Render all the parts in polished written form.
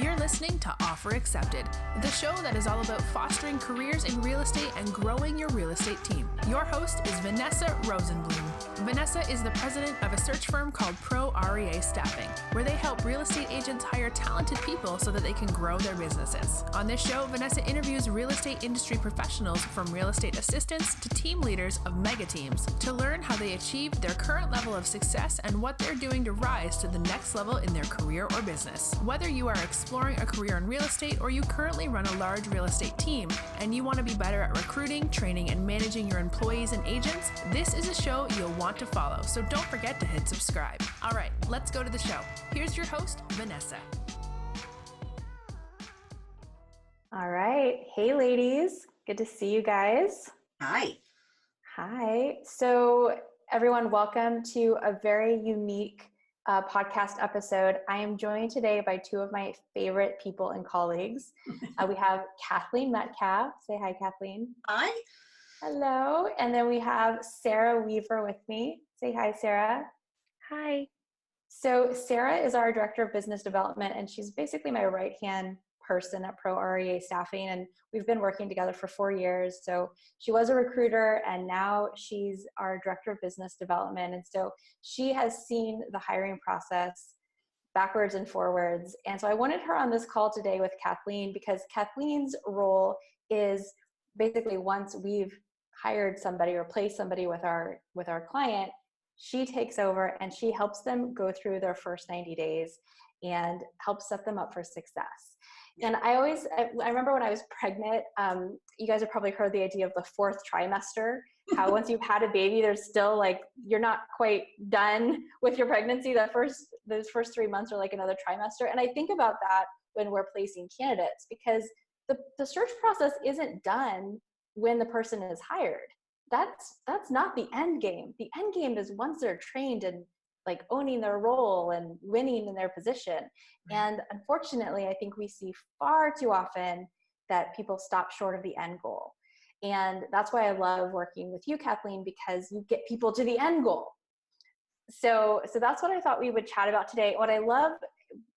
You're listening to Offer Accepted, the show that is all about fostering careers in real estate and growing your real estate team. Your host is Vanessa Rosenblum. Vanessa is the president of a search firm called Pro R.E.A. Staffing, where they help real estate agents hire talented people so that they can grow their businesses. On this show, Vanessa interviews real estate industry professionals from real estate assistants to team leaders of mega teams to learn how they achieved their current level of success and what they're doing to rise to the next level in their career or business. Whether you are exploring a career in real estate or you currently run a large real estate team and you want to be better at recruiting, training, and managing your employees and agents, this is a show you'll want to follow, so don't forget to hit subscribe. All right, let's go to the show. Here's your host, Vanessa. All right. Hey, ladies. Good to see you guys. Hi. Hi. So everyone, welcome to a very unique podcast episode. I am joined today by two of my favorite people and colleagues. We have Kathleen Metcalf. Say hi, Kathleen. Hi. Hello. And then we have Sarah Weaver with me. Say hi, Sarah. Hi. So Sarah is our Director of Business Development, and she's basically my right-hand person at Pro R.E.A. Staffing, and we've been working together for 4 years. So she was a recruiter, and now she's our Director of Business Development. And so she has seen the hiring process backwards and forwards. And so I wanted her on this call today with Kathleen, because Kathleen's role is basically, once we've hired somebody or placed somebody with our client, she takes over and she helps them go through their first 90 days and helps set them up for success. And I remember when I was pregnant, you guys have probably heard the idea of the fourth trimester, how once you've had a baby, there's still you're not quite done with your pregnancy. Those first 3 months are like another trimester. And I think about that when we're placing candidates, because the search process isn't done when the person is hired. That's not the end game. The end game is once they're trained and owning their role and winning in their position. And unfortunately, I think we see far too often that people stop short of the end goal. And that's why I love working with you, Kathleen, because you get people to the end goal. So that's what I thought we would chat about today. What I love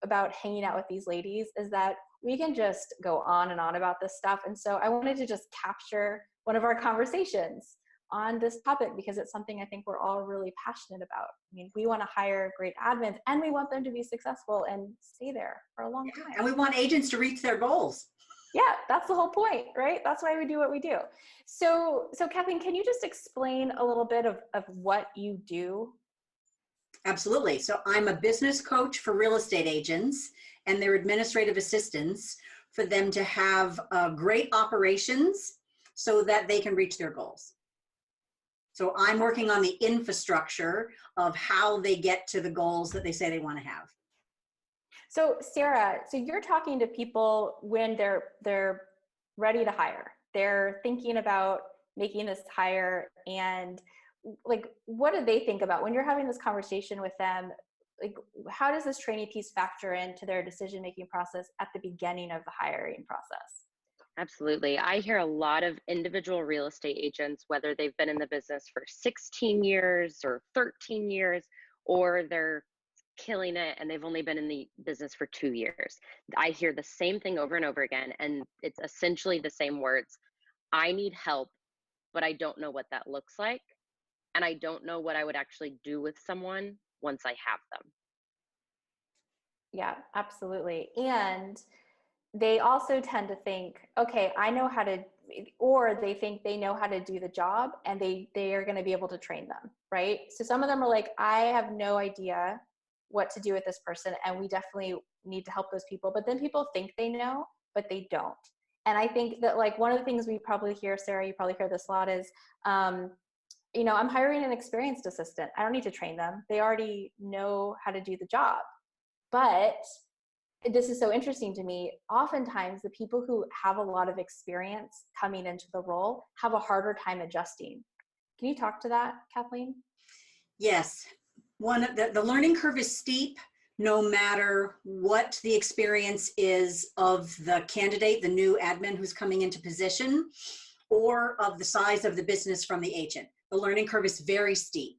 about hanging out with these ladies is that we can just go on and on about this stuff. And so I wanted to just capture one of our conversations on this topic, because it's something I think we're all really passionate about. I mean, we want to hire great admins and we want them to be successful and stay there for a long time. And we want agents to reach their goals. Yeah, that's the whole point, right? That's why we do what we do. So Kathleen, can you just explain a little bit of what you do? Absolutely. So I'm a business coach for real estate agents and their administrative assistants, for them to have great operations so that they can reach their goals. So I'm working on the infrastructure of how they get to the goals that they say they want to have. So Sarah, you're talking to people when they're ready to hire. They're thinking about making this hire, and what do they think about when you're having this conversation with them? How does this training piece factor into their decision-making process at the beginning of the hiring process? Absolutely. I hear a lot of individual real estate agents, whether they've been in the business for 16 years or 13 years, or they're killing it and they've only been in the business for 2 years. I hear the same thing over and over again, and it's essentially the same words. I need help, but I don't know what that looks like. And I don't know what I would actually do with someone once I have them. Yeah, absolutely. And they also tend to think, okay, I know how to, or they think they know how to do the job and they are going to be able to train them, right? So some of them are like, I have no idea what to do with this person, and we definitely need to help those people. But then people think they know, but they don't. And I think that one of the things we probably hear, Sarah, you probably hear this a lot, is, I'm hiring an experienced assistant. I don't need to train them. They already know how to do the job. But this is so interesting to me. Oftentimes, the people who have a lot of experience coming into the role have a harder time adjusting. Can you talk to that, Kathleen? Yes. The learning curve is steep, no matter what the experience is of the candidate, the new admin who's coming into position, or of the size of the business from the agent. The learning curve is very steep.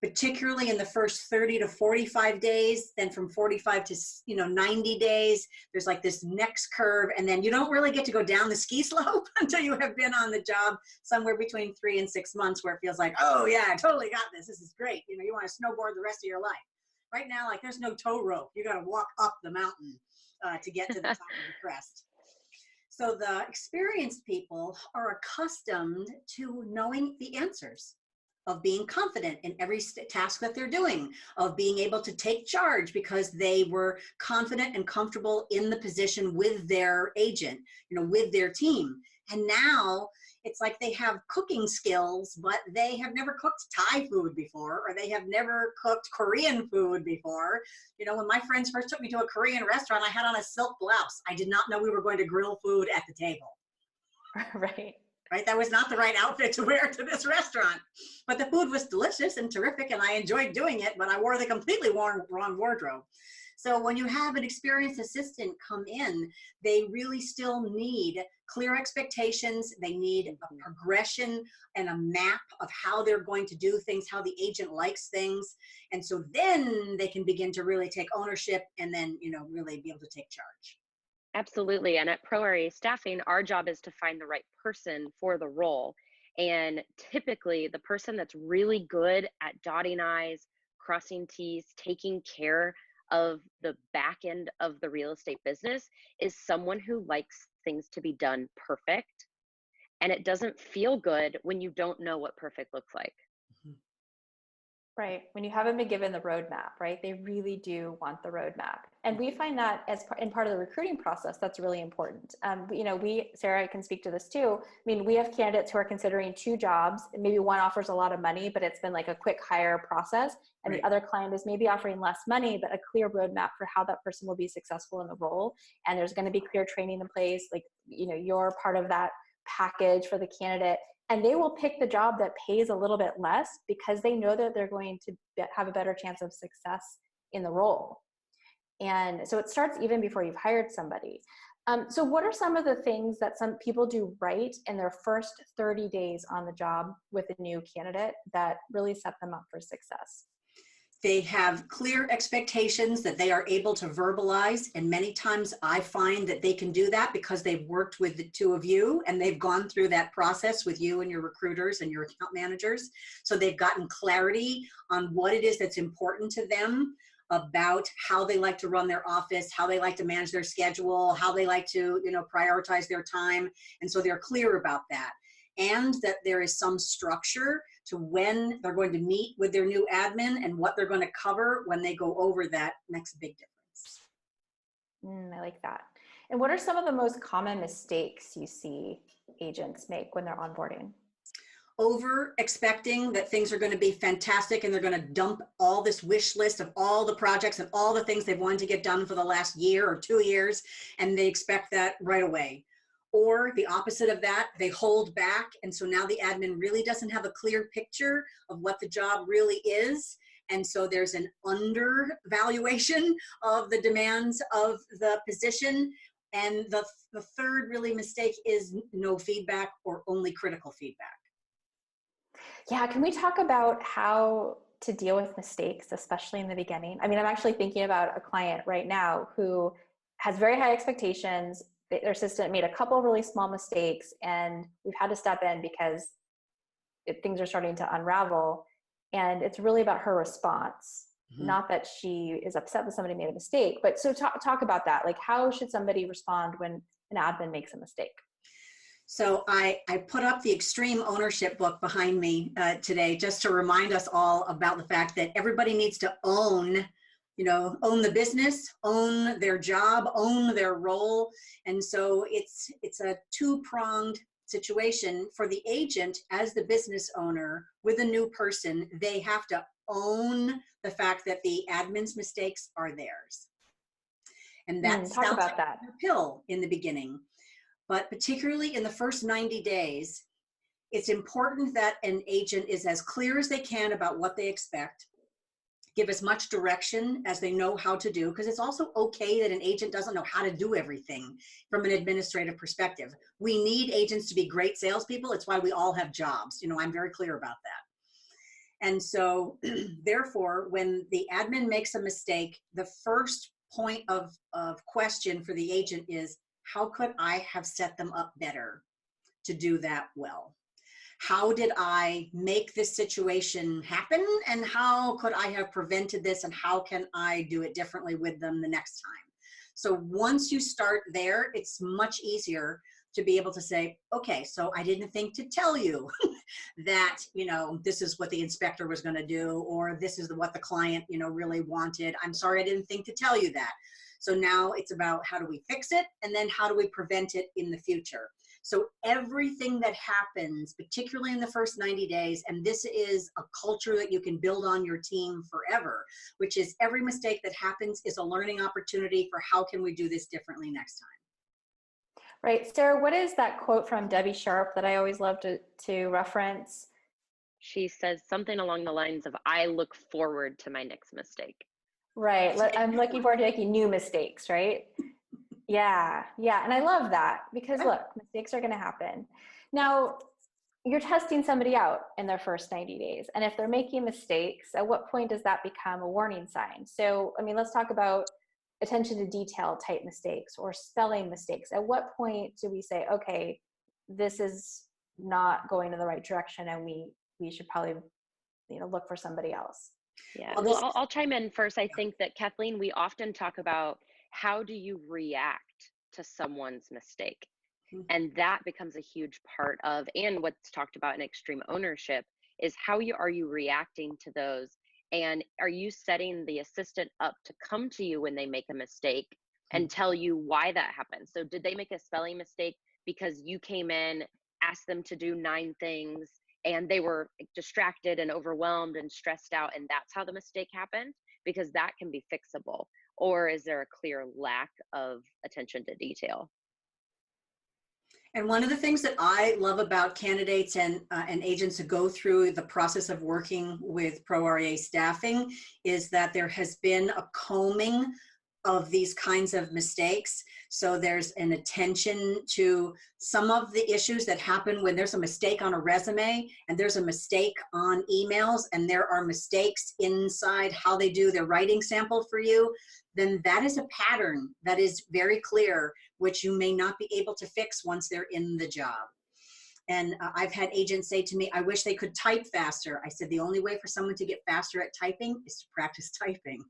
particularly in the first 30 to 45 days. Then from 45 to 90 days, there's like this next curve, and then you don't really get to go down the ski slope until you have been on the job somewhere between 3 and 6 months, where it feels like, oh yeah, I totally got this. This is great. You want to snowboard the rest of your life. Right now, like, there's no tow rope. You got to walk up the mountain to get to the top of the crest. So the experienced people are accustomed to knowing the answers, of being confident in every task that they're doing, of being able to take charge because they were confident and comfortable in the position with their agent, with their team. And now it's like they have cooking skills, but they have never cooked Thai food before, or they have never cooked Korean food before. When my friends first took me to a Korean restaurant, I had on a silk blouse. I did not know we were going to grill food at the table. Right. Right? That was not the right outfit to wear to this restaurant. But the food was delicious and terrific, and I enjoyed doing it, but I wore the completely wrong wardrobe. So when you have an experienced assistant come in, they really still need clear expectations. They need a progression and a map of how they're going to do things, how the agent likes things. And so then they can begin to really take ownership and then, really be able to take charge. Absolutely. And at Pro R.E.A Staffing, our job is to find the right person for the role. And typically the person that's really good at dotting I's, crossing T's, taking care of the back end of the real estate business is someone who likes things to be done perfect. And it doesn't feel good when you don't know what perfect looks like. Right. When you haven't been given the roadmap, right? They really do want the roadmap. And we find that in part of the recruiting process, that's really important. Sarah can speak to this too. I mean, we have candidates who are considering 2 jobs, and maybe one offers a lot of money, but it's been like a quick hire process. And right. The other client is maybe offering less money, but a clear roadmap for how that person will be successful in the role. And there's going to be clear training in place. Like, you're part of that package for the candidate. And they will pick the job that pays a little bit less because they know that they're going to have a better chance of success in the role. And so it starts even before you've hired somebody. So what are some of the things that some people do right in their first 30 days on the job with a new candidate that really set them up for success? They have clear expectations that they are able to verbalize. And many times I find that they can do that because they've worked with the 2 of you and they've gone through that process with you and your recruiters and your account managers. So they've gotten clarity on what it is that's important to them about how they like to run their office, how they like to manage their schedule, how they like to, prioritize their time. And so they're clear about that. And that there is some structure to when they're going to meet with their new admin and what they're going to cover when they go over that next big difference. I like that. And what are some of the most common mistakes you see agents make when they're onboarding? Over expecting that things are going to be fantastic and they're going to dump all this wish list of all the projects and all the things they've wanted to get done for the last year or 2 years, and they expect that right away. Or the opposite of that, they hold back. And so now the admin really doesn't have a clear picture of what the job really is. And so there's an undervaluation of the demands of the position. And the third really mistake is no feedback or only critical feedback. Yeah, can we talk about how to deal with mistakes, especially in the beginning? I mean, I'm actually thinking about a client right now who has very high expectations. Their assistant made a couple of really small mistakes, and we've had to step in because things are starting to unravel. And it's really about her response, not that she is upset that somebody made a mistake. But so talk about that. Like, how should somebody respond when an admin makes a mistake? So I put up the extreme ownership book behind me today just to remind us all about the fact that everybody needs to own the business, own their job, own their role. And so it's a 2-pronged situation for the agent as the business owner with a new person. They have to own the fact that the admin's mistakes are theirs. And that sounds like a pill in the beginning. But particularly in the first 90 days, it's important that an agent is as clear as they can about what they expect, give as much direction as they know how to do, because it's also okay that an agent doesn't know how to do everything from an administrative perspective. We need agents to be great salespeople. It's why we all have jobs. I'm very clear about that. And so therefore, when the admin makes a mistake, the first point of question for the agent is, how could I have set them up better to do that well? How did I make this situation happen? And how could I have prevented this? And how can I do it differently with them the next time? So once you start there, it's much easier to be able to say, okay, so I didn't think to tell you that, this is what the inspector was going to do, or this is what the client, really wanted. I'm sorry, I didn't think to tell you that. So now it's about how do we fix it? And then how do we prevent it in the future? So everything that happens, particularly in the first 90 days, and this is a culture that you can build on your team forever, which is every mistake that happens is a learning opportunity for how can we do this differently next time. Right. Sarah, what is that quote from Debbie Sharp that I always love to reference? She says something along the lines of, I look forward to my next mistake. Right. I'm looking forward to making new mistakes, right? Yeah. And I love that because look, mistakes are going to happen. Now, you're testing somebody out in their first 90 days. And if they're making mistakes, at what point does that become a warning sign? So, let's talk about attention to detail type mistakes or spelling mistakes. At what point do we say, okay, this is not going in the right direction and we should probably, look for somebody else? Yeah, well, I'll chime in first. I think that, Kathleen, we often talk about how do you react to someone's mistake? And that becomes a huge part of, and what's talked about in extreme ownership, is how are you reacting to those? And are you setting the assistant up to come to you when they make a mistake and tell you why that happened? So did they make a spelling mistake because you came in, asked them to do 9 things, and they were distracted and overwhelmed and stressed out, and that's how the mistake happened? Because that can be fixable. Or is there a clear lack of attention to detail? And one of the things that I love about candidates and agents who go through the process of working with Pro R.E.A staffing is that there has been a combing of these kinds of mistakes. So there's an attention to some of the issues that happen when there's a mistake on a resume and there's a mistake on emails and there are mistakes inside how they do their writing sample for you. Then that is a pattern that is very clear, which you may not be able to fix once they're in the job. And I've had agents say to me, I wish they could type faster. I said, the only way for someone to get faster at typing is to practice typing.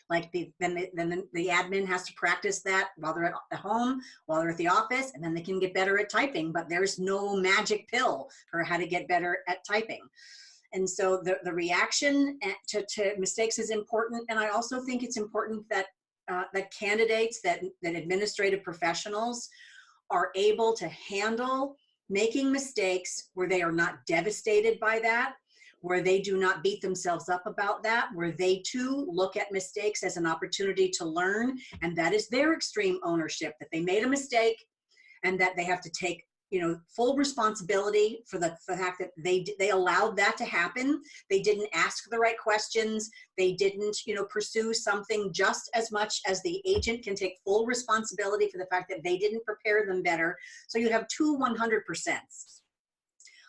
Like then the admin has to practice that while they're at home, while they're at the office, and then they can get better at typing. But there's no magic pill for how to get better at typing. And so the reaction to mistakes is important. And I also think it's important that that candidates, that administrative professionals are able to handle making mistakes where they are not devastated by that, where they do not beat themselves up about that, where they too look at mistakes as an opportunity to learn. And that is their extreme ownership, that they made a mistake and that they have to take full responsibility for the fact that they allowed that to happen. They didn't ask the right questions. They didn't, pursue something just as much as the agent can take full responsibility for the fact that they didn't prepare them better. So you have 100%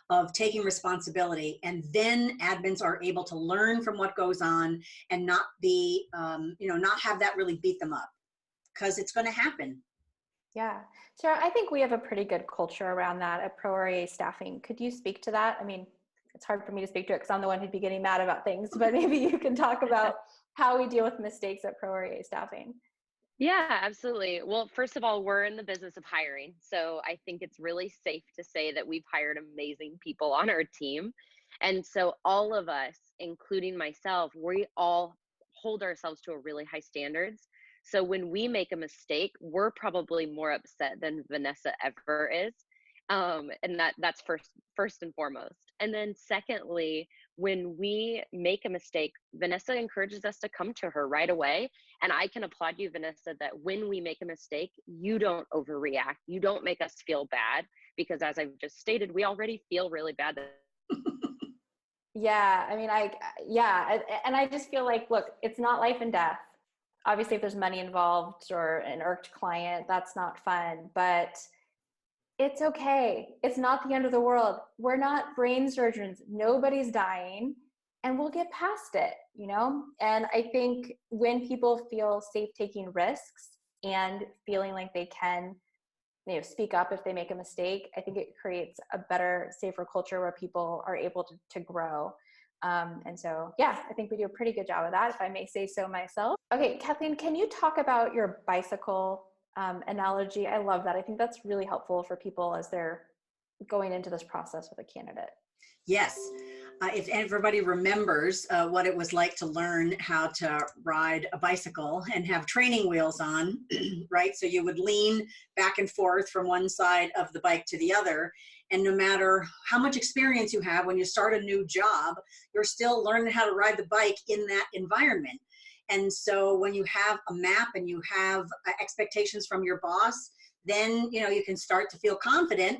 of taking responsibility, and then admins are able to learn from what goes on and not be, not have that really beat them up, because it's going to happen. Yeah. Sarah, I think we have a pretty good culture around that at Pro R.E.A staffing. Could you speak to that? It's hard for me to speak to it because I'm the one who'd be getting mad about things, but maybe you can talk about how we deal with mistakes at Pro R.E.A staffing. Yeah, absolutely. Well, first of all, we're in the business of hiring. So I think it's really safe to say that we've hired amazing people on our team. And so all of us, including myself, we all hold ourselves to a really high standards. So when we make a mistake, we're probably more upset than Vanessa ever is. And that's first and foremost. And then secondly, when we make a mistake, Vanessa encourages us to come to her right away. And I can applaud you, Vanessa, that when we make a mistake, you don't overreact. You don't make us feel bad, because as I've just stated, we already feel really bad. Yeah. And I just feel like, look, it's not life and death. Obviously, if there's money involved or an irked client, that's not fun, but it's okay. It's not the end of the world. We're not brain surgeons. Nobody's dying. and we'll get past it, you know? And I think when people feel safe taking risks and feeling like they can, you know, speak up if they make a mistake, I think it creates a better, safer culture where people are able to grow. And so, yeah, I think we do a pretty good job of that, if I may say so myself. Okay, Kathleen, can you talk about your bicycle analogy? I love that. I think that's really helpful for people as they're going into this process with a candidate. Yes. If everybody remembers what it was like to learn how to ride a bicycle and have training wheels on, right? So you would lean back and forth from one side of the bike to the other. And no matter how much experience you have, when you start a new job, you're still learning how to ride the bike in that environment. And so when you have a map and you have expectations from your boss, then, you know, you can start to feel confident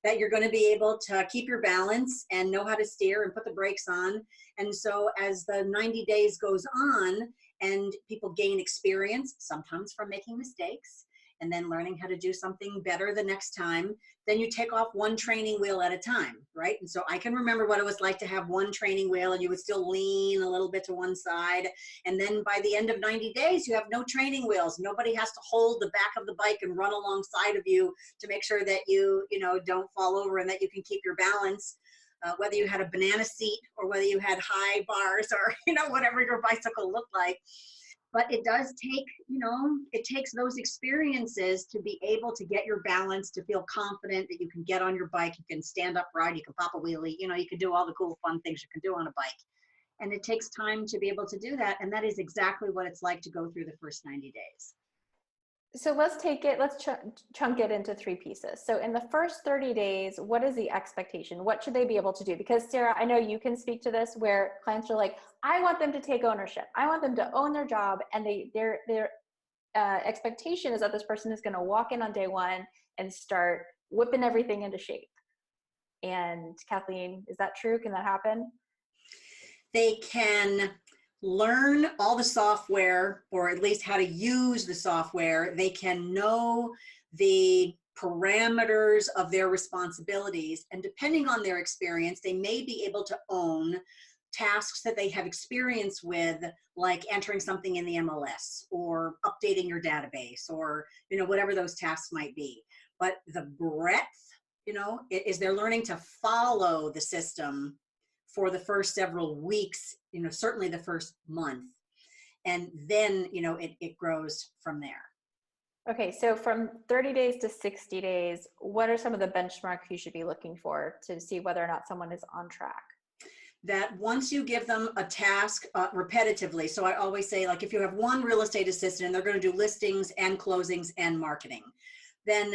that you're going to be able to keep your balance and know how to steer and put the brakes on. And so as the 90 days goes on and people gain experience, sometimes from making mistakes, and then learning how to do something better the next time, then you take off one training wheel at a time, right? And so I can remember what it was like to have one training wheel and you would still lean a little bit to one side. And then by the end of 90 days, you have no training wheels. Nobody has to hold the back of the bike and run alongside of you to make sure that you don't fall over and that you can keep your balance. Whether you had a banana seat or whether you had high bars or, whatever your bicycle looked like. But it does take, it takes those experiences to be able to get your balance, to feel confident that you can get on your bike, you can stand upright, you can pop a wheelie, you can do all the cool, fun things you can do on a bike. And it takes time to be able to do that. And that is exactly what it's like to go through the first 90 days. So let's chunk it into 3 pieces. So in the first 30 days, what is the expectation? What should they be able to do? Because Sarah, I know you can speak to this, where clients are like, I want them to take ownership. I want them to own their job. And their expectation is that this person is going to walk in on day 1 and start whipping everything into shape. And Kathleen, is that true? Can that happen? They can learn all the software, or at least how to use the software. They can know the parameters of their responsibilities, and depending on their experience, they may be able to own tasks that they have experience with, like entering something in the MLS or updating your database, or whatever those tasks might be. But the breadth, is they're learning to follow the system for the first several weeks, certainly the first month. And then, it grows from there. Okay, so from 30 days to 60 days, what are some of the benchmarks you should be looking for to see whether or not someone is on track? That once you give them a task repetitively, so I always say, like, if you have one real estate assistant and they're going to do listings and closings and marketing, then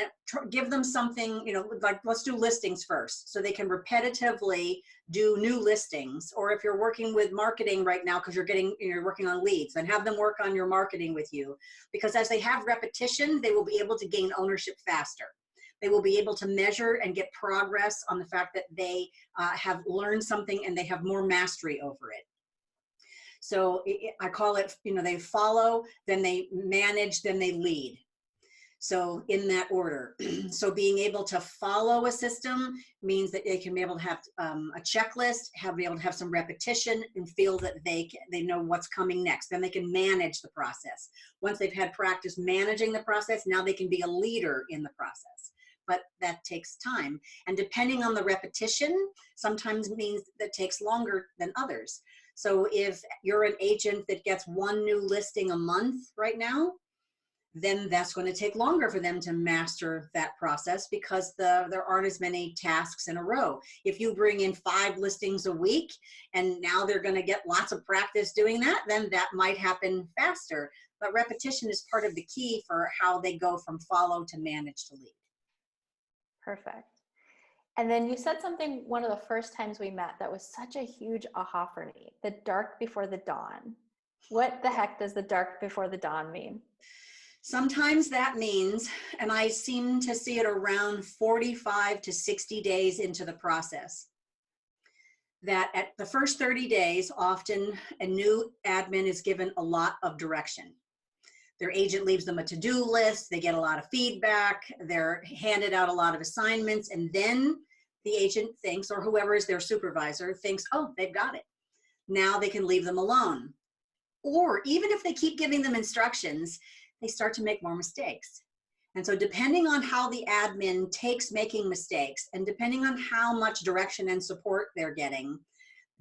give them something, like, let's do listings first, so they can repetitively do new listings. Or if you're working with marketing right now, because you're working on leads, then have them work on your marketing with you, because as they have repetition, they will be able to gain ownership faster. They will be able to measure and get progress on the fact that they have learned something and they have more mastery over it. So I call it, they follow, then they manage, then they lead. So in that order. So being able to follow a system means that they can be able to have a checklist, be able to have some repetition, and feel that they know what's coming next. Then they can manage the process. Once they've had practice managing the process, now they can be a leader in the process. But that takes time. And depending on the repetition, sometimes means that takes longer than others. So if you're an agent that gets 1 new listing a month right now, then that's going to take longer for them to master that process, because there aren't as many tasks in a row. If you bring in 5 listings a week and now they're going to get lots of practice doing that, then that might happen faster. But repetition is part of the key for how they go from follow to manage to lead. Perfect. And then you said something one of the first times we met that was such a huge aha for me: the dark before the dawn. What the heck does the dark before the dawn mean? Sometimes that means, and I seem to see it around 45 to 60 days into the process, that at the first 30 days, often a new admin is given a lot of direction. Their agent leaves them a to-do list, they get a lot of feedback, they're handed out a lot of assignments, and then the agent thinks, or whoever is their supervisor thinks, oh, they've got it. now they can leave them alone. Or even if they keep giving them instructions, they start to make more mistakes. And so depending on how the admin takes making mistakes, and depending on how much direction and support they're getting,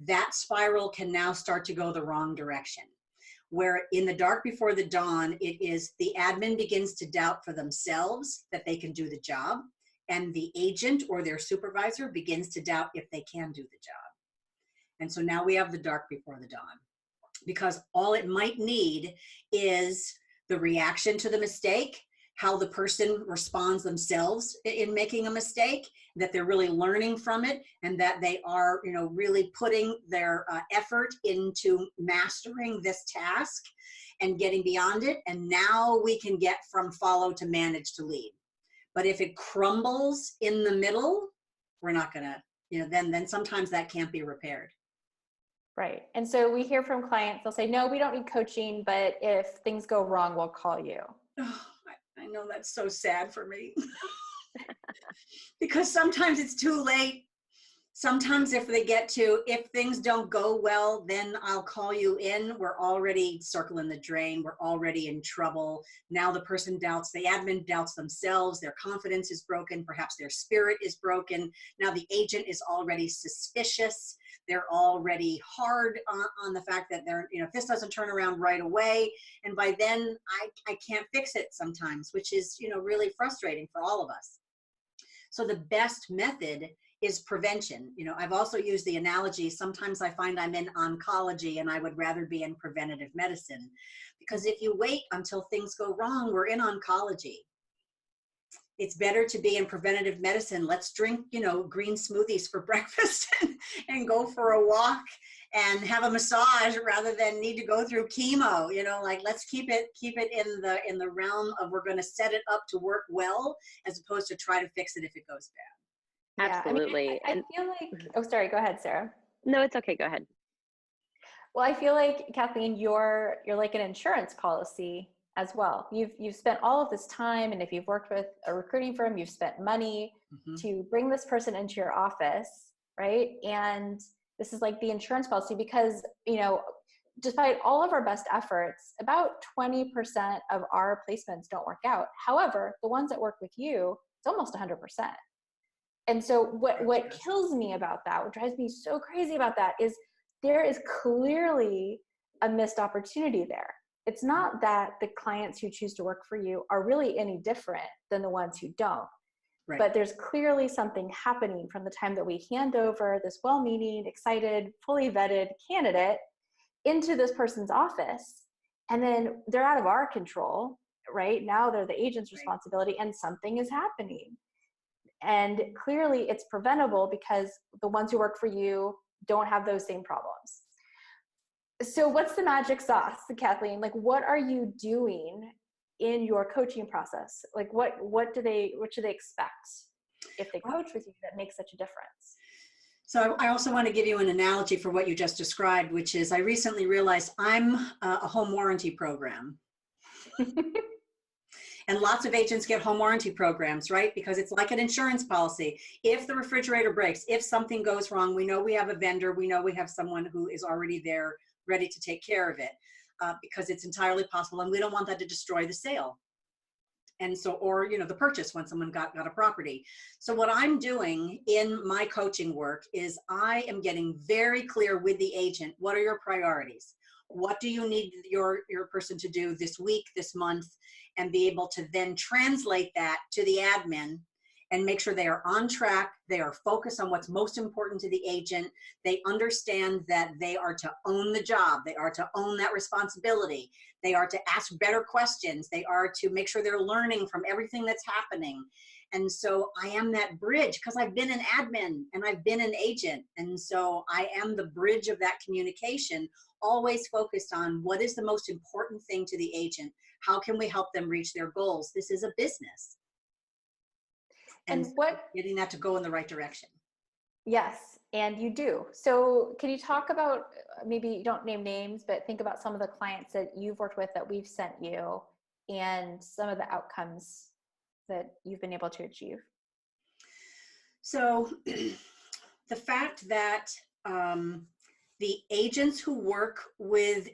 that spiral can now start to go the wrong direction. Where in the dark before the dawn, it is the admin begins to doubt for themselves that they can do the job, and the agent or their supervisor begins to doubt if they can do the job. And so now we have the dark before the dawn, because all it might need is the reaction to the mistake, how the person responds themselves in making a mistake, that they're really learning from it, and that they are, really putting their effort into mastering this task and getting beyond it. And now we can get from follow to manage to lead. But if it crumbles in the middle, we're not gonna, then sometimes that can't be repaired. Right. And so we hear from clients, they'll say, no, we don't need coaching, but if things go wrong, we'll call you. Oh, I know that's so sad for me. Because sometimes it's too late. Sometimes if things don't go well, then I'll call you in. We're already circling the drain. We're already in trouble. Now the admin doubts themselves. Their confidence is broken. Perhaps their spirit is broken. Now the agent is already suspicious. They're already hard on the fact that if this doesn't turn around right away, and by then I can't fix it sometimes, which is, really frustrating for all of us. So the best method is prevention. I've also used the analogy, sometimes I find I'm in oncology and I would rather be in preventative medicine, because if you wait until things go wrong, we're in oncology. It's better to be in preventative medicine. Let's drink, green smoothies for breakfast and go for a walk and have a massage rather than need to go through chemo. Let's keep it in the realm of, we're going to set it up to work well, as opposed to try to fix it if it goes bad. Yeah, Absolutely. I feel like, oh, sorry, go ahead, Sarah. No, it's okay. Go ahead. Well, I feel like, Kathleen, you're like an insurance policy as well. You've spent all of this time, and if you've worked with a recruiting firm, you've spent money to bring this person into your office, right? And this is like the insurance policy, because, despite all of our best efforts, about 20% of our placements don't work out. However, the ones that work with you, it's almost 100%. And so what kills me about that, what drives me so crazy about that, is there is clearly a missed opportunity there. It's not that the clients who choose to work for you are really any different than the ones who don't. Right. But there's clearly something happening from the time that we hand over this well-meaning, excited, fully vetted candidate into this person's office, and then they're out of our control, right? Now they're the agent's responsibility, and something is happening. And clearly it's preventable, because the ones who work for you don't have those same problems. So what's the magic sauce, Kathleen? Like, what are you doing in your coaching process? Like, what should they expect if they coach with you that makes such a difference? So I also want to give you an analogy for what you just described, which is, I recently realized I'm a home warranty program. And lots of agents get home warranty programs, right? Because it's like an insurance policy. If the refrigerator breaks, if something goes wrong, we know we have a vendor, we know we have someone who is already there ready to take care of it, because it's entirely possible, and we don't want that to destroy the sale. And so, or, the purchase when someone got a property. So what I'm doing in my coaching work is I am getting very clear with the agent, what are your priorities? What do you need your person to do this week, this month, and be able to then translate that to the admin and make sure they are on track, they are focused on what's most important to the agent, they understand that they are to own the job, they are to own that responsibility, they are to ask better questions, they are to make sure they're learning from everything that's happening. And so I am that bridge, because I've been an admin and I've been an agent. And so I am the bridge of that communication, always focused on what is the most important thing to the agent. How can we help them reach their goals? This is a business. And getting that to go in the right direction. Yes, and you do. So can you talk about, maybe you don't name names, but think about some of the clients that you've worked with that we've sent you, and some of the outcomes that you've been able to achieve? So the fact that the agents who work with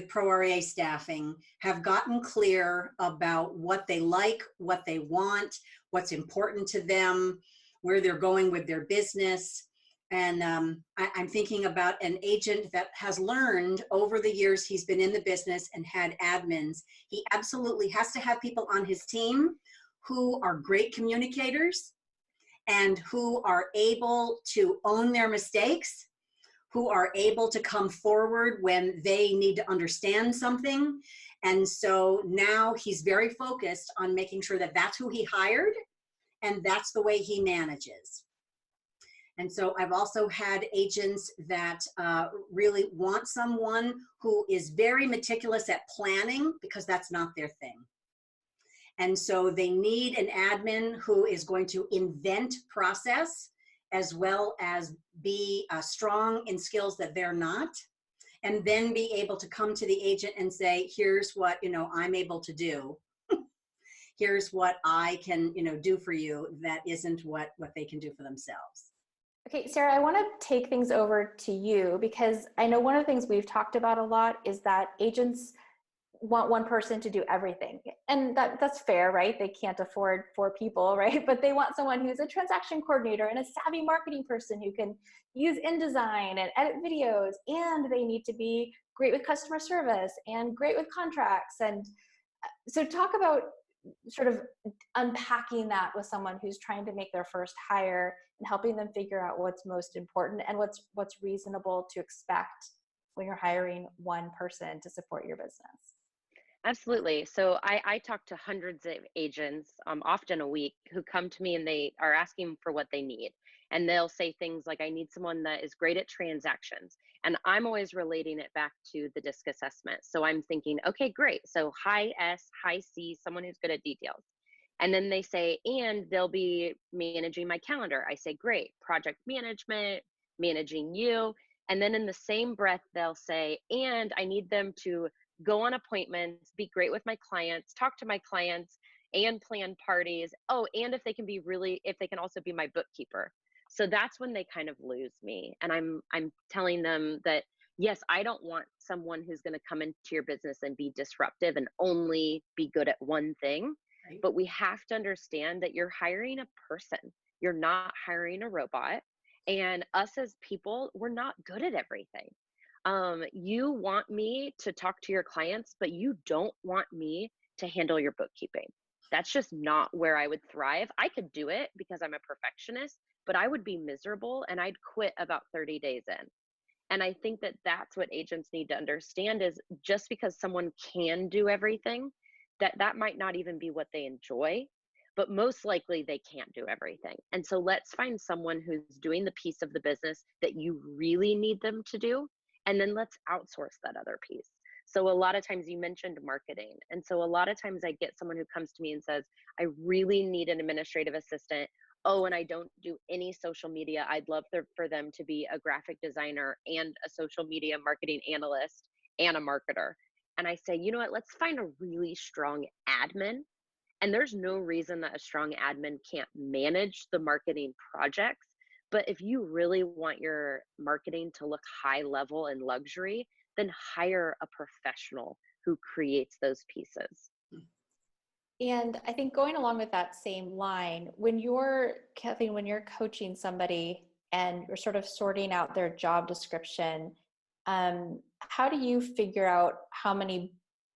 Pro R.E.A staffing have gotten clear about what they like, what they want, what's important to them, where they're going with their business. And I'm thinking about an agent that has learned over the years he's been in the business and had admins. He absolutely has to have people on his team who are great communicators and who are able to own their mistakes, who are able to come forward when they need to understand something. And so now he's very focused on making sure that that's who he hired and that's the way he manages. And so I've also had agents that really want someone who is very meticulous at planning because that's not their thing. And so they need an admin who is going to invent process as well as be strong in skills that they're not, and then be able to come to the agent and say, here's what, you know, I'm able to do. Here's what I can, you know, do for you that isn't what they can do for themselves. Okay, Sarah, I want to take things over to you because I know one of the things we've talked about a lot is that agents want one person to do everything. And that's fair, right? They can't afford 4 people, right? But they want someone who's a transaction coordinator and a savvy marketing person who can use InDesign and edit videos, and they need to be great with customer service and great with contracts. And so talk about sort of unpacking that with someone who's trying to make their first hire and helping them figure out what's most important and what's reasonable to expect when you're hiring one person to support your business. Absolutely. So I talk to hundreds of agents, often a week, who come to me and they are asking for what they need. And they'll say things like, I need someone that is great at transactions. And I'm always relating it back to the DISC assessment. So I'm thinking, okay, great. So high S, high C, someone who's good at details. And then they say, and they'll be managing my calendar. I say, great, project management, managing you. And then in the same breath, they'll say, and I need them to go on appointments, be great with my clients, talk to my clients, and plan parties. Oh, and if they can also be my bookkeeper. So that's when they kind of lose me. And I'm telling them that, yes, I don't want someone who's going to come into your business and be disruptive and only be good at one thing. Right. But we have to understand that you're hiring a person. You're not hiring a robot. And us as people, we're not good at everything. You want me to talk to your clients, but you don't want me to handle your bookkeeping. That's just not where I would thrive. I could do it because I'm a perfectionist, but I would be miserable and I'd quit about 30 days in. And I think that that's what agents need to understand is just because someone can do everything, that might not even be what they enjoy, but most likely they can't do everything. And so let's find someone who's doing the piece of the business that you really need them to do. And then let's outsource that other piece. So a lot of times you mentioned marketing. And so a lot of times I get someone who comes to me and says, I really need an administrative assistant. Oh, and I don't do any social media. I'd love for them to be a graphic designer and a social media marketing analyst and a marketer. And I say, you know what, let's find a really strong admin. And there's no reason that a strong admin can't manage the marketing projects. But if you really want your marketing to look high level and luxury, then hire a professional who creates those pieces. And I think going along with that same line, Kathleen, when you're coaching somebody and you're sort of sorting out their job description, how do you figure out how many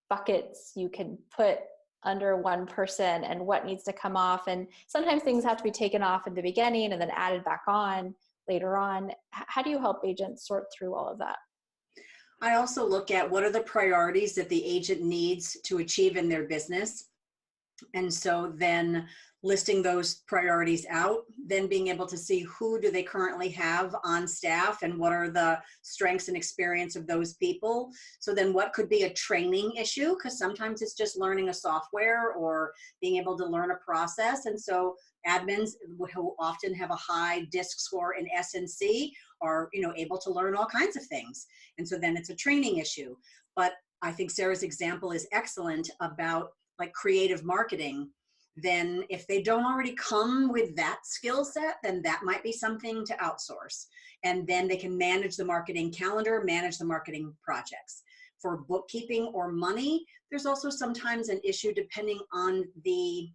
buckets you can put under one person and what needs to come off? And sometimes things have to be taken off in the beginning and then added back on later on. How do you help agents sort through all of that? I also look at what are the priorities that the agent needs to achieve in their business. And so then listing those priorities out, then being able to see who do they currently have on staff and what are the strengths and experience of those people. So then what could be a training issue, because sometimes it's just learning a software or being able to learn a process. And so admins who often have a high DISC score in S&C are, able to learn all kinds of things. And so then it's a training issue. But I think Sarah's example is excellent about like creative marketing. then if they don't already come with that skill set, then that might be something to outsource. And then they can manage the marketing calendar, manage the marketing projects. For bookkeeping or money, there's also sometimes an issue depending on the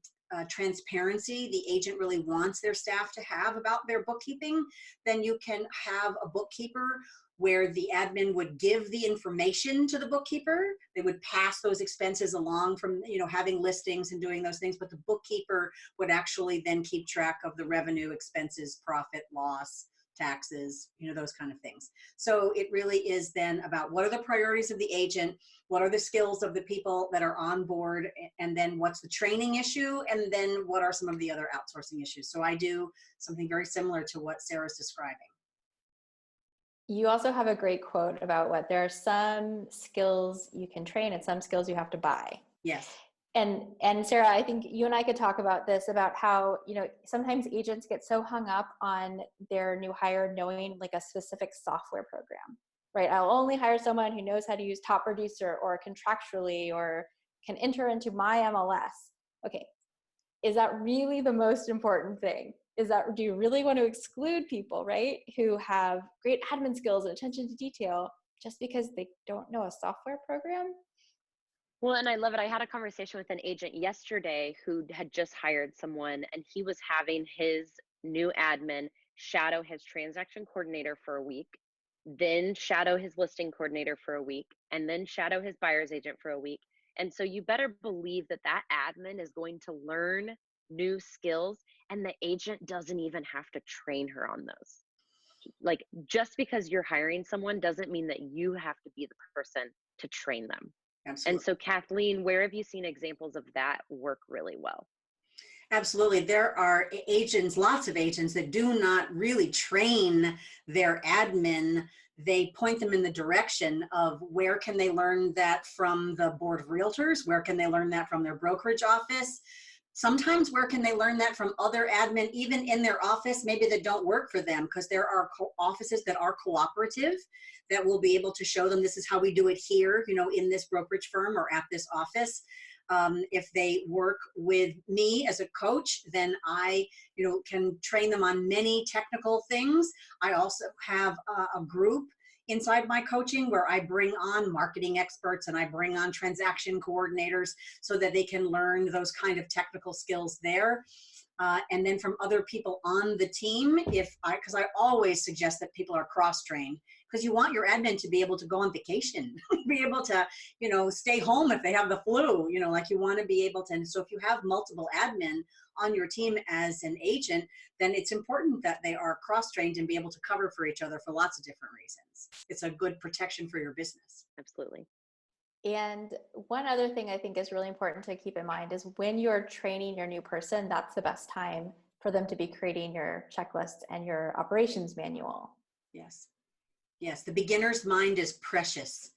transparency the agent really wants their staff to have about their bookkeeping. Then you can have a bookkeeper where the admin would give the information to the bookkeeper. They would pass those expenses along from, having listings and doing those things, but the bookkeeper would actually then keep track of the revenue, expenses, profit, loss, taxes, those kind of things. So it really is then about what are the priorities of the agent, what are the skills of the people that are on board, and then what's the training issue, and then what are some of the other outsourcing issues. So I do something very similar to what Sarah's describing. You also have a great quote about what there are some skills you can train and some skills you have to buy. Yes. And Sarah, I think you and I could talk about this, about how, sometimes agents get so hung up on their new hire knowing like a specific software program, right? I'll only hire someone who knows how to use Top Producer or contractually or can enter into my MLS. Okay. Is that really the most important thing? Do you really want to exclude people, right, who have great admin skills and attention to detail just because they don't know a software program? Well, and I love it. I had a conversation with an agent yesterday who had just hired someone, and he was having his new admin shadow his transaction coordinator for a week, then shadow his listing coordinator for a week, and then shadow his buyer's agent for a week. And so you better believe that that admin is going to learn new skills, and the agent doesn't even have to train her on those. Like, just because you're hiring someone doesn't mean that you have to be the person to train them. Absolutely. And so, Kathleen, where have you seen examples of that work really well? Absolutely. There are agents, lots of agents that do not really train their admin. They point them in the direction of where can they learn that from the board of realtors? Where can they learn that from their brokerage office? Sometimes where can they learn that from other admin, even in their office, maybe that don't work for them, because there are offices that are cooperative that will be able to show them this is how we do it here, in this brokerage firm or at this office. If they work with me as a coach, then I, can train them on many technical things. I also have a group inside my coaching where I bring on marketing experts and I bring on transaction coordinators so that they can learn those kind of technical skills there. And then from other people on the team, because I always suggest that people are cross-trained, because you want your admin to be able to go on vacation, be able to, stay home if they have the flu, like you want to be able to. And so if you have multiple admin on your team as an agent, then it's important that they are cross-trained and be able to cover for each other for lots of different reasons. It's a good protection for your business. Absolutely. And one other thing I think is really important to keep in mind is when you're training your new person, that's the best time for them to be creating your checklist and your operations manual. Yes. Yes. The beginner's mind is precious.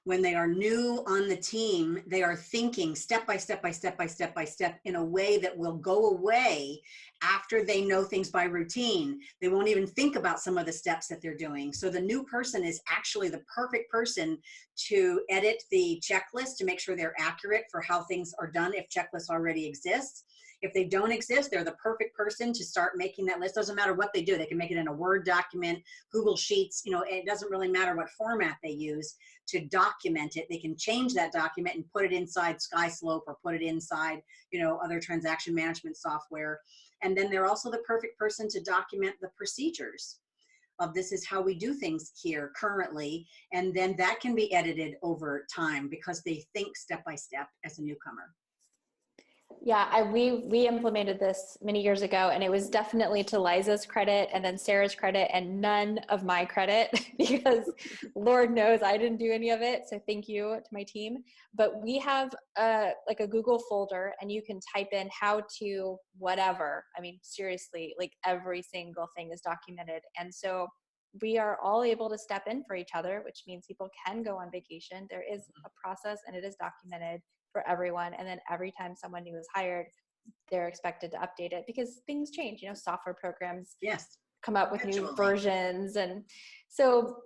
When they are new on the team, they are thinking step by step by step by step by step in a way that will go away after they know things by routine. They won't even think about some of the steps that they're doing. So the new person is actually the perfect person to edit the checklist to make sure they're accurate for how things are done if checklists already exist. If they don't exist, they're the perfect person to start making that list. Doesn't matter what they do. They can make it in a Word document, Google Sheets. It doesn't really matter what format they use to document it. They can change that document and put it inside SkySlope or put it inside, other transaction management software. And then they're also the perfect person to document the procedures of this is how we do things here currently. And then that can be edited over time because they think step by step as a newcomer. Yeah, we implemented this many years ago, and it was definitely to Liza's credit and then Sarah's credit and none of my credit because Lord knows I didn't do any of it. So thank you to my team. But we have a Google folder, and you can type in how to whatever. I mean, seriously, like every single thing is documented. And so we are all able to step in for each other, which means people can go on vacation. There is a process, and it is documented for everyone. And then every time someone new is hired, they're expected to update it because things change, software programs yes, come up with new Virtually. versions. And so,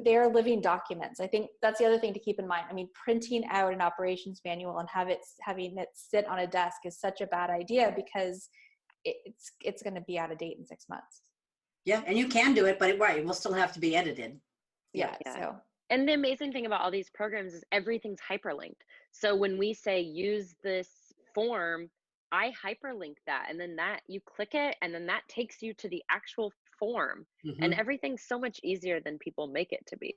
they are living documents. I think that's the other thing to keep in mind. I mean, printing out an operations manual and having it sit on a desk is such a bad idea, because it's going to be out of date in 6 months. Yeah, and you can do it, but it will still have to be edited. Yeah. Yeah. So. And the amazing thing about all these programs is everything's hyperlinked. So when we say use this form, I hyperlink that, and then that you click it, and then that takes you to the actual form. And everything's so much easier than people make it to be.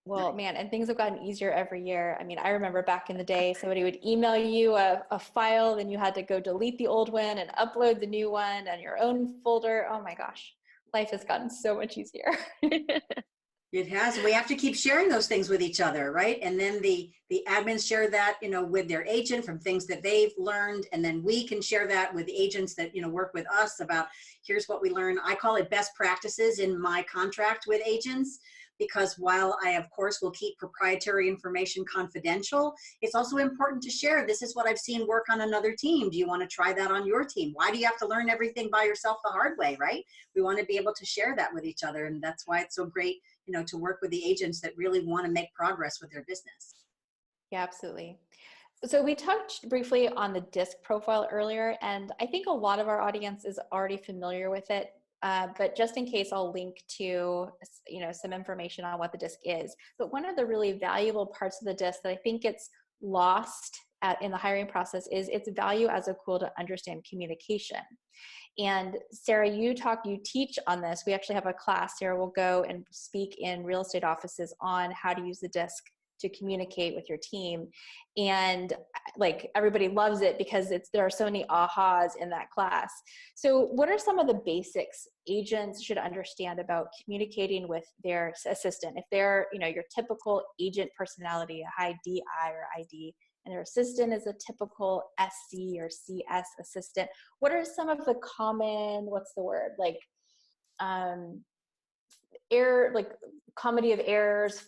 Well, man, and things have gotten easier every year. I mean, I remember back in the day, somebody would email you a file, then you had to go delete the old one and upload the new one and your own folder. Oh my gosh, life has gotten so much easier. It has. We have to keep sharing those things with each other, right? And then the admins share that, with their agent from things that they've learned. And then we can share that with the agents that, work with us about, here's what we learned. I call it best practices in my contract with agents, because while I, of course, will keep proprietary information confidential, it's also important to share. This is what I've seen work on another team. Do you want to try that on your team? Why do you have to learn everything by yourself the hard way, right? We want to be able to share that with each other. And that's why it's so great, to work with the agents that really want to make progress with their business. Yeah, absolutely. So we touched briefly on the DISC profile earlier, and I think a lot of our audience is already familiar with it. But just in case, I'll link to, some information on what the DISC is. But one of the really valuable parts of the DISC that I think gets lost in the hiring process is its value as a tool to understand communication. And Sarah, you teach on this. We actually have a class. Sarah will go and speak in real estate offices on how to use the DISC to communicate with your team. And everybody loves it because there are so many ahas in that class. So what are some of the basics agents should understand about communicating with their assistant? If they're, your typical agent personality, a high DI or ID, and their assistant is a typical SC or CS assistant, what are some of the common, comedy of errors,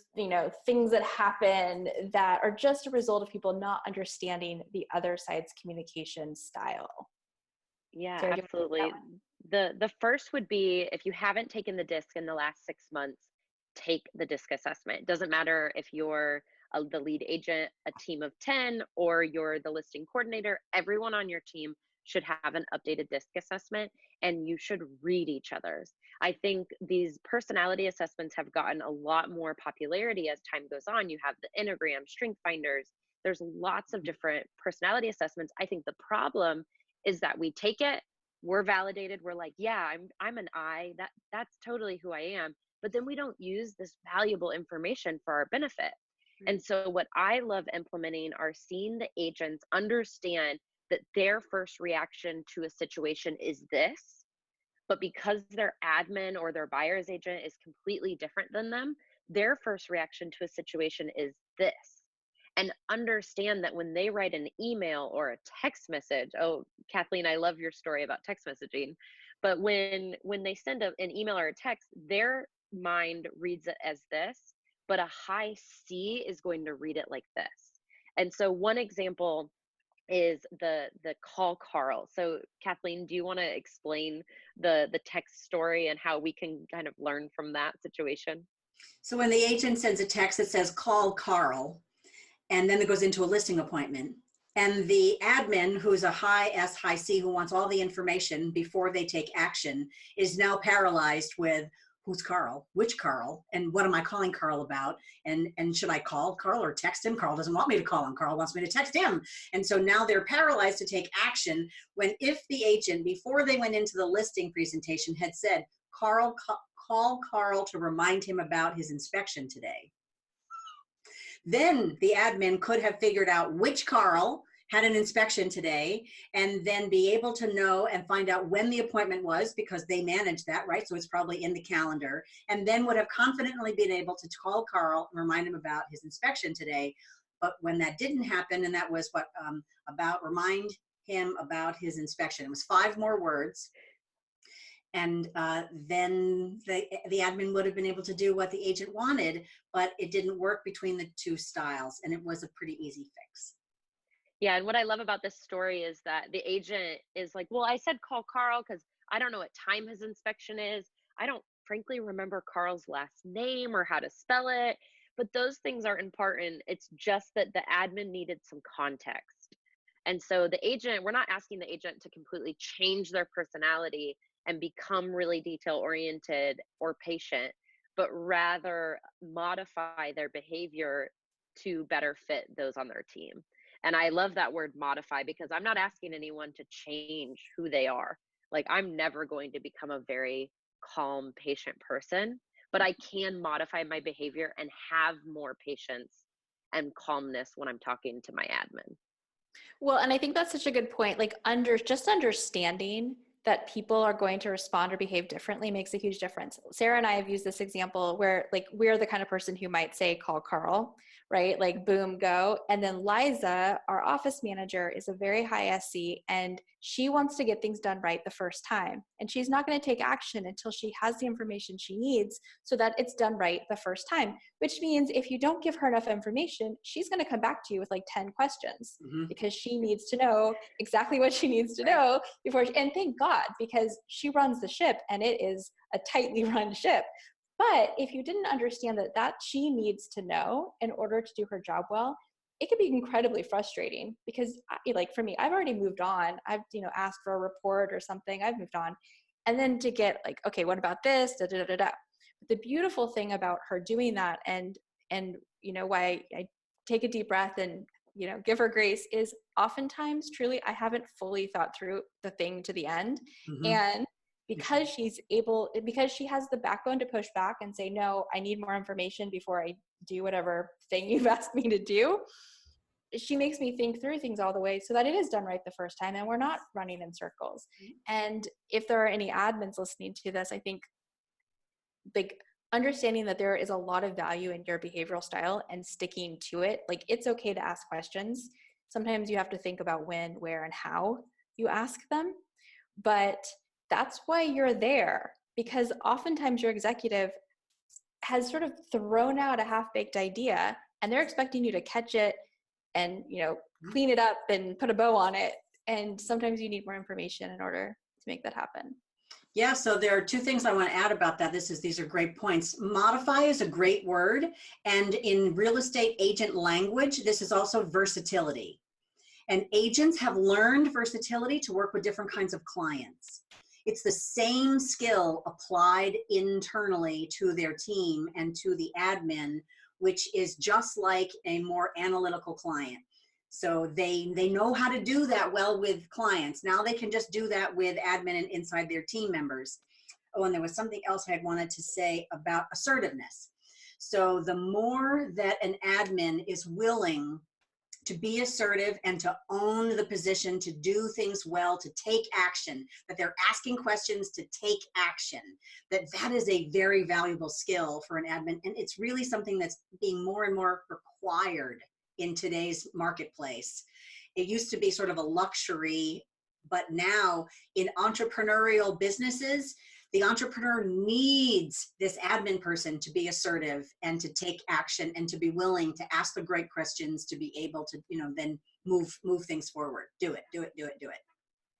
things that happen that are just a result of people not understanding the other side's communication style? Yeah, Sarah, absolutely. The first would be, if you haven't taken the DISC in the last 6 months, take the DISC assessment. It doesn't matter if you're the lead agent, a team of 10, or you're the listing coordinator. Everyone on your team should have an updated DISC assessment, and you should read each other's. I think these personality assessments have gotten a lot more popularity as time goes on. You have the Enneagram, Strength Finders. There's lots of different personality assessments. I think the problem is that we take it, we're validated, we're like, yeah, I'm an I, that's totally who I am. But then we don't use this valuable information for our benefit. And so what I love implementing are seeing the agents understand that their first reaction to a situation is this, but because their admin or their buyer's agent is completely different than them, their first reaction to a situation is this. And understand that when they write an email or a text message, oh, Kathleen, I love your story about text messaging, but when they send an email or a text, their mind reads it as this, but a high C is going to read it like this. And so one example is the call Carl. So Kathleen, do you want to explain the text story and how we can kind of learn from that situation? So when the agent sends a text that says call Carl, and then it goes into a listing appointment, and the admin, who's a high S, high C, who wants all the information before they take action, is now paralyzed with, who's Carl? Which Carl? And what am I calling Carl about? And should I call Carl or text him? Carl doesn't want me to call him. Carl wants me to text him. And so now they're paralyzed to take action, when if the agent, before they went into the listing presentation, had said, call Carl to remind him about his inspection today, then the admin could have figured out which Carl had an inspection today, and then be able to know and find out when the appointment was, because they managed that, right? So it's probably in the calendar, and then would have confidently been able to call Carl and remind him about his inspection today. But when that didn't happen, and that was remind him about his inspection, it was 5 more words. And then the admin would have been able to do what the agent wanted, but it didn't work between the 2 styles, and it was a pretty easy fix. Yeah, and what I love about this story is that the agent is like, well, I said call Carl because I don't know what time his inspection is. I don't frankly remember Carl's last name or how to spell it, but those things are important. It's just that the admin needed some context. And so the agent, we're not asking the agent to completely change their personality and become really detail oriented or patient, but rather modify their behavior to better fit those on their team. And I love that word modify, because I'm not asking anyone to change who they are. Like, I'm never going to become a very calm, patient person, but I can modify my behavior and have more patience and calmness when I'm talking to my admin. Well, and I think that's such a good point. Like, just understanding that people are going to respond or behave differently makes a huge difference. Sarah and I have used this example where, like, we're the kind of person who might say, call Carl, right? Like, boom, go. And then Liza, our office manager, is a very high SC, and she wants to get things done right the first time. And she's not going to take action until she has the information she needs so that it's done right the first time, which means if you don't give her enough information, she's going to come back to you with like 10 questions because she needs to know exactly what she needs to know before and thank God, because she runs the ship and it is a tightly run ship. But if you didn't understand that she needs to know in order to do her job well, it could be incredibly frustrating because, like, for me, I've already moved on. I've, asked for a report or something. I've moved on. And then to get like, okay, what about this? Da, da, da, da, da. But the beautiful thing about her doing that and why I take a deep breath and, give her grace is oftentimes, truly, I haven't fully thought through the thing to the end. And because she has the backbone to push back and say, no, I need more information before I do whatever thing you've asked me to do, she makes me think through things all the way so that it is done right the first time and we're not running in circles. And if there are any admins listening to this, I think like understanding that there is a lot of value in your behavioral style and sticking to it. Like, it's okay to ask questions. Sometimes you have to think about when, where, and how you ask them, but that's why you're there, because oftentimes your executive has sort of thrown out a half-baked idea and they're expecting you to catch it and, clean it up and put a bow on it. And sometimes you need more information in order to make that happen. Yeah, so there are two things I want to add about that. These are great points. Modify is a great word. And in real estate agent language, this is also versatility. And agents have learned versatility to work with different kinds of clients. It's the same skill applied internally to their team and to the admin, which is just like a more analytical client. So they know how to do that well with clients. Now they can just do that with admin and inside their team members. Oh, and there was something else I had wanted to say about assertiveness. So the more that an admin is willing to be assertive and to own the position, to do things well, to take action, that they're asking questions to take action, that is a very valuable skill for an admin. And it's really something that's being more and more required in today's marketplace. It used to be sort of a luxury, but now in entrepreneurial businesses, the entrepreneur needs this admin person to be assertive and to take action and to be willing to ask the great questions, to be able to, then move things forward. Do it.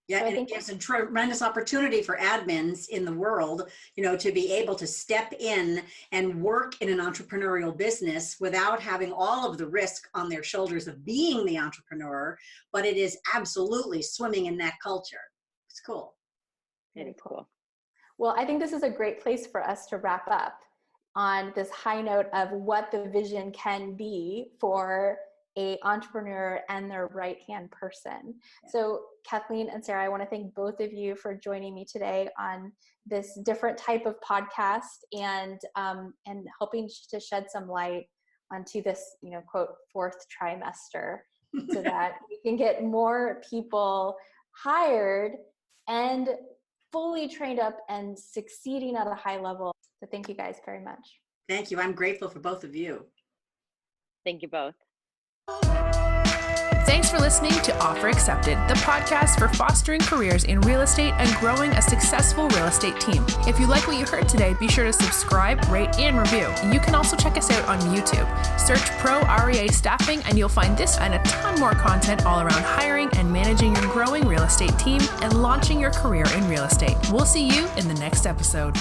Yeah, and it gives a tremendous opportunity for admins in the world, to be able to step in and work in an entrepreneurial business without having all of the risk on their shoulders of being the entrepreneur, but it is absolutely swimming in that culture. It's cool. Very cool. Well, I think this is a great place for us to wrap up on this high note of what the vision can be for an entrepreneur and their right-hand person. Yeah. So Kathleen and Sarah, I want to thank both of you for joining me today on this different type of podcast and helping to shed some light onto this, quote, fourth trimester so that we can get more people hired and fully trained up and succeeding at a high level. So thank you guys very much. Thank you. I'm grateful for both of you. Thank you both. Thanks for listening to Offer Accepted, the podcast for fostering careers in real estate and growing a successful real estate team. If you like what you heard today, be sure to subscribe, rate, and review. You can also check us out on YouTube. Search Pro R.E.A. Staffing and you'll find this and a ton more content all around hiring and managing your growing real estate team and launching your career in real estate. We'll see you in the next episode.